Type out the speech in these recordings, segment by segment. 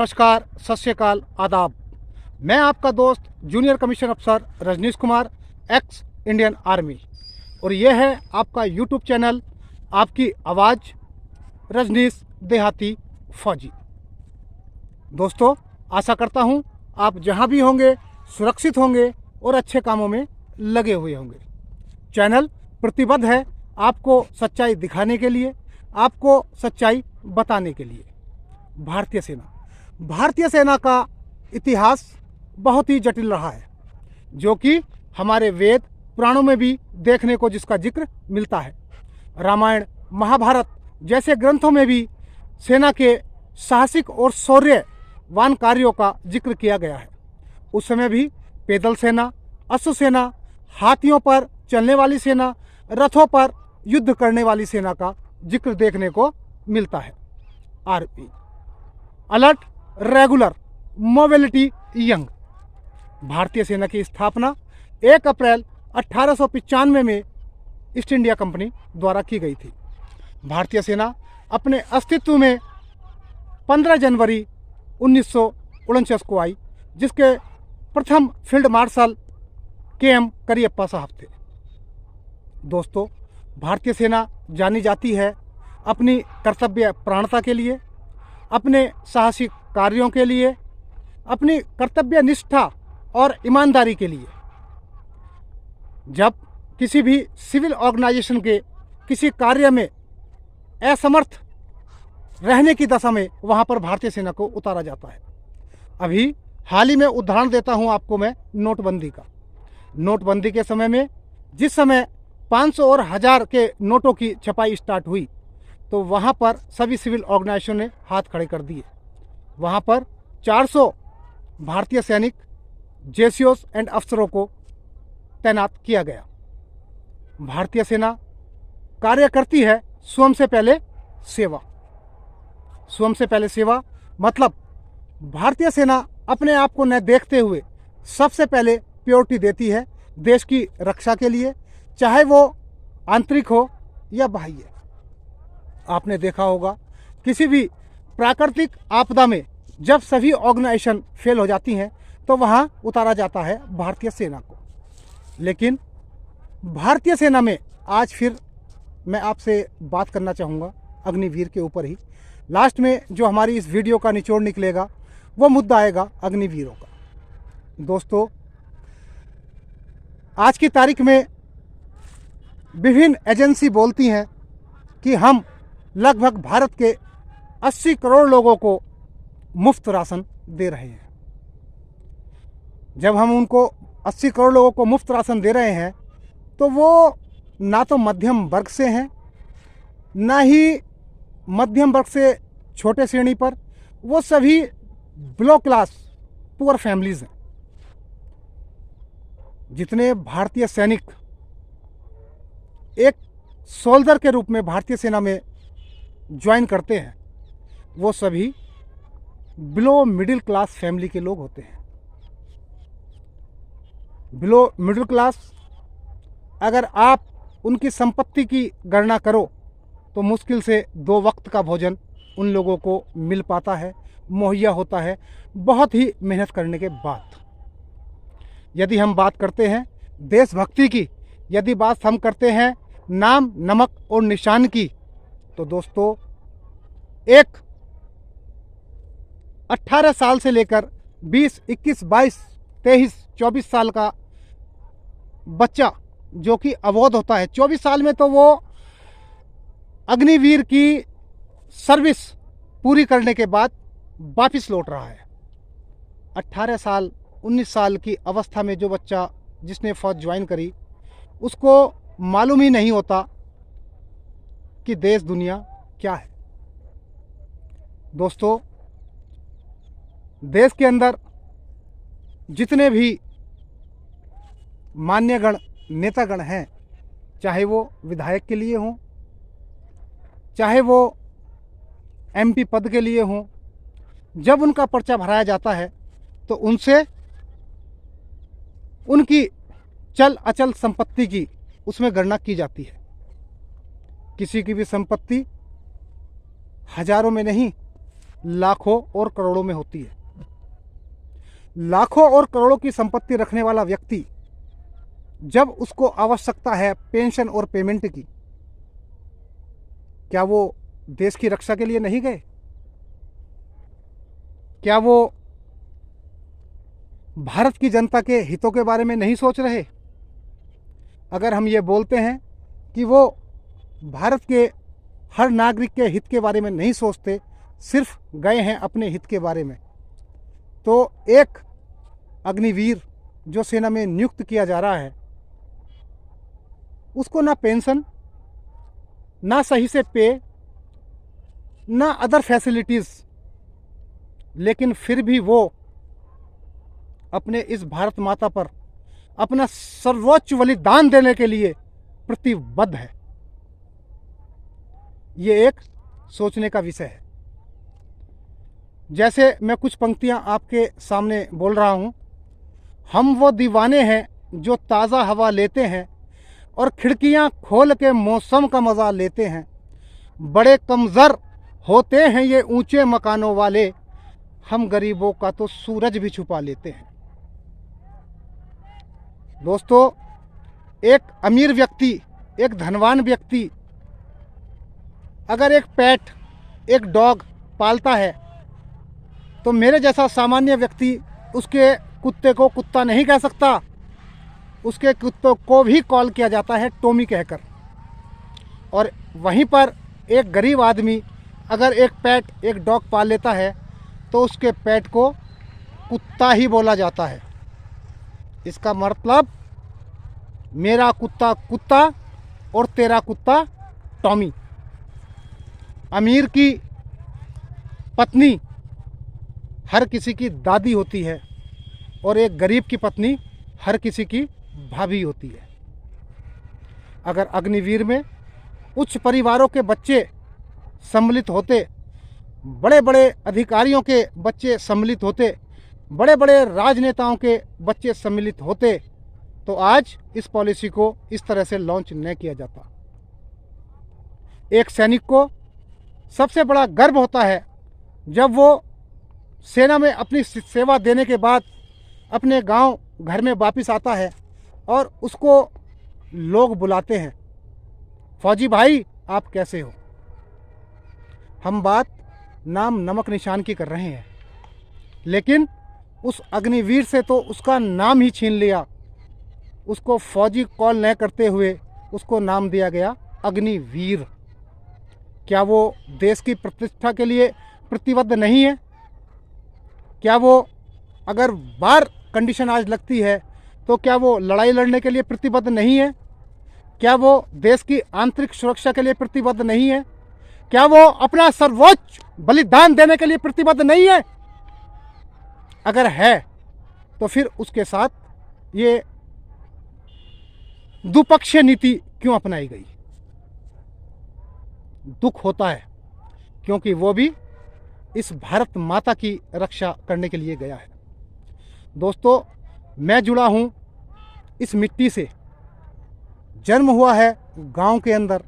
नमस्कार, सत श्री अकाल, आदाब। मैं आपका दोस्त जूनियर कमीशन अफसर Rajneesh Kumar, ex Indian army, और यह है आपका यूट्यूब चैनल आपकी आवाज़ रजनीश देहाती फौजी। दोस्तों, आशा करता हूँ आप जहाँ भी होंगे सुरक्षित होंगे और अच्छे कामों में लगे हुए होंगे। चैनल प्रतिबद्ध है आपको सच्चाई दिखाने के लिए, आपको सच्चाई बताने के लिए। भारतीय सेना का इतिहास बहुत ही जटिल रहा है, जो कि हमारे वेद पुराणों में भी देखने को जिसका जिक्र मिलता है। रामायण, महाभारत जैसे ग्रंथों में भी सेना के साहसिक और शौर्यवान कार्यों का जिक्र किया गया है। उस समय भी पैदल सेना, अश्व सेना, हाथियों पर चलने वाली सेना, रथों पर युद्ध करने वाली सेना का जिक्र देखने को मिलता है। RP alert, regular, mobility, young. भारतीय सेना की स्थापना 1 अप्रैल 1895 में ईस्ट इंडिया कंपनी द्वारा की गई थी। भारतीय सेना अपने अस्तित्व में 15 जनवरी 1949 को आई, जिसके प्रथम फील्ड मार्शल के.एम. करियप्पा साहब थे। दोस्तों, भारतीय सेना जानी जाती है अपनी कर्तव्य प्राणता के लिए, अपने साहसिक कार्यों के लिए, अपनी कर्तव्य निष्ठा और ईमानदारी के लिए। जब किसी भी सिविल ऑर्गेनाइजेशन के किसी कार्य में असमर्थ रहने की दशा में वहाँ पर भारतीय सेना को उतारा जाता है। अभी हाल ही में उदाहरण देता हूँ आपको मैं नोटबंदी का। नोटबंदी के समय में जिस समय 500 और 1000 के नोटों की छपाई स्टार्ट हुई, तो वहाँ पर सभी सिविल ऑर्गेनाइजेशन ने हाथ खड़े कर दिए। वहाँ पर 400 भारतीय सैनिक, जेसीओस एंड अफसरों को तैनात किया गया। भारतीय सेना कार्य करती है स्वयं से पहले सेवा। स्वयं से पहले सेवा मतलब भारतीय सेना अपने आप को न देखते हुए सबसे पहले प्योरिटी देती है देश की रक्षा के लिए, चाहे वो आंतरिक हो या बाह्य। आपने देखा होगा किसी भी प्राकृतिक आपदा में जब सभी ऑर्गेनाइजेशन फेल हो जाती हैं तो वहाँ उतारा जाता है भारतीय सेना को। लेकिन भारतीय सेना में आज फिर मैं आपसे बात करना चाहूँगा अग्निवीर के ऊपर ही। लास्ट में जो हमारी इस वीडियो का निचोड़ निकलेगा वो मुद्दा आएगा अग्निवीरों का। दोस्तों, आज की तारीख में विभिन्न एजेंसी बोलती हैं कि हम लगभग भारत के 80 करोड़ लोगों को मुफ्त राशन दे रहे हैं। जब हम उनको 80 करोड़ लोगों को मुफ्त राशन दे रहे हैं तो वो ना तो मध्यम वर्ग से हैं, ना ही मध्यम वर्ग से छोटे श्रेणी पर, वो सभी बिलो क्लास पुअर फैमिलीज हैं। जितने भारतीय सैनिक एक सोल्जर के रूप में भारतीय सेना में ज्वाइन करते हैं, वो सभी बिलो मिडिल क्लास फैमिली के लोग होते हैं। बिलो मिडिल क्लास, अगर आप उनकी संपत्ति की गणना करो तो मुश्किल से 2 वक्त का भोजन उन लोगों को मिल पाता है, मुहैया होता है, बहुत ही मेहनत करने के बाद। यदि हम बात करते हैं देशभक्ति की, यदि बात हम करते हैं नाम, नमक और निशान की, तो दोस्तों एक 18 साल से लेकर 20, 21, 22, 23, 24 साल का बच्चा जो कि अवोध होता है, 24 साल में तो वो अग्निवीर की सर्विस पूरी करने के बाद वापस लौट रहा है। 18 साल, 19 साल की अवस्था में जो बच्चा जिसने फौज ज्वाइन करी, उसको मालूम ही नहीं होता कि देश दुनिया क्या है। दोस्तों, देश के अंदर जितने भी मान्यगण नेतागण हैं, चाहे वो विधायक के लिए हों, चाहे वो एमपी पद के लिए हों, जब उनका पर्चा भराया जाता है तो उनसे उनकी चल अचल संपत्ति की उसमें गणना की जाती है। किसी की भी संपत्ति हजारों में नहीं, लाखों और करोड़ों में होती है। लाखों और करोड़ों की संपत्ति रखने वाला व्यक्ति जब उसको आवश्यकता है पेंशन और पेमेंट की, क्या वो देश की रक्षा के लिए नहीं गए? क्या वो भारत की जनता के हितों के बारे में नहीं सोच रहे? अगर हम ये बोलते हैं कि वो भारत के हर नागरिक के हित के बारे में नहीं सोचते, सिर्फ गए हैं अपने हित के बारे में, तो एक अग्निवीर जो सेना में नियुक्त किया जा रहा है, उसको ना पेंशन, ना सही से पे, ना अदर फैसिलिटीज़, लेकिन फिर भी वो अपने इस भारत माता पर अपना सर्वोच्च बलिदान देने के लिए प्रतिबद्ध है। ये एक सोचने का विषय है। जैसे मैं कुछ पंक्तियां आपके सामने बोल रहा हूं। हम वो दीवाने हैं जो ताज़ा हवा लेते हैं और खिड़कियां खोल के मौसम का मज़ा लेते हैं। बड़े कमज़र होते हैं ये ऊंचे मकानों वाले, हम गरीबों का तो सूरज भी छुपा लेते हैं। दोस्तों, एक अमीर व्यक्ति, एक धनवान व्यक्ति अगर एक पेट, एक डॉग पालता है, तो मेरे जैसा सामान्य व्यक्ति उसके कुत्ते को कुत्ता नहीं कह सकता। उसके कुत्तों को भी कॉल किया जाता है टॉमी कहकर। और वहीं पर एक गरीब आदमी अगर एक पेट, एक डॉग पाल लेता है, तो उसके पेट को कुत्ता ही बोला जाता है। इसका मतलब मेरा कुत्ता कुत्ता और तेरा कुत्ता टॉमी। अमीर की पत्नी हर किसी की दादी होती है और एक गरीब की पत्नी हर किसी की भाभी होती है। अगर अग्निवीर में उच्च परिवारों के बच्चे सम्मिलित होते, बड़े बड़े अधिकारियों के बच्चे सम्मिलित होते, बड़े बड़े राजनेताओं के बच्चे सम्मिलित होते, तो आज इस पॉलिसी को इस तरह से लॉन्च न किया जाता। एक सैनिक को सबसे बड़ा गर्व होता है जब वो सेना में अपनी सेवा देने के बाद अपने गांव घर में वापस आता है और उसको लोग बुलाते हैं, फौजी भाई आप कैसे हो। हम बात नाम नमक निशान की कर रहे हैं, लेकिन उस अग्निवीर से तो उसका नाम ही छीन लिया। उसको फौजी कॉल न करते हुए उसको नाम दिया गया अग्निवीर। क्या वो देश की प्रतिष्ठा के लिए प्रतिबद्ध नहीं है? क्या वो अगर बार कंडीशन आज लगती है तो क्या वो लड़ाई लड़ने के लिए प्रतिबद्ध नहीं है? क्या वो देश की आंतरिक सुरक्षा के लिए प्रतिबद्ध नहीं है? क्या वो अपना सर्वोच्च बलिदान देने के लिए प्रतिबद्ध नहीं है? अगर है तो फिर उसके साथ ये द्विपक्षीय नीति क्यों अपनाई गई? दुख होता है क्योंकि वो भी इस भारत माता की रक्षा करने के लिए गया है। दोस्तों, मैं जुड़ा हूँ इस मिट्टी से, जन्म हुआ है गांव के अंदर,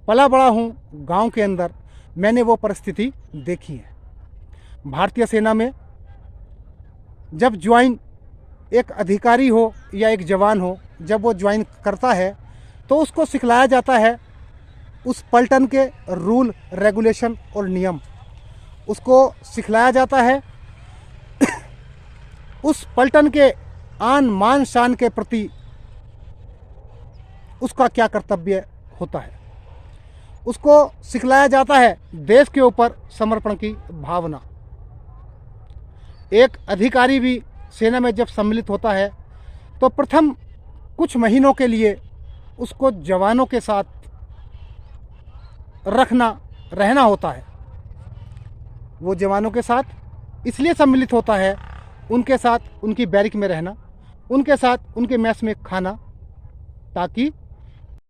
पला बड़ा हूँ गांव के अंदर। मैंने वो परिस्थिति देखी है। भारतीय सेना में जब ज्वाइन एक अधिकारी हो या एक जवान हो, जब वो ज्वाइन करता है तो उसको सिखलाया जाता है उस पलटन के रूल, रेगुलेशन और नियम। उसको सिखलाया जाता है उस पलटन के आन मान शान के प्रति उसका क्या कर्तव्य होता है। उसको सिखलाया जाता है देश के ऊपर समर्पण की भावना। एक अधिकारी भी सेना में जब सम्मिलित होता है तो प्रथम कुछ महीनों के लिए उसको जवानों के साथ रहना होता है। वो जवानों के साथ इसलिए सम्मिलित होता है, उनके साथ उनकी बैरिक में रहना, उनके साथ उनके मैस में खाना, ताकि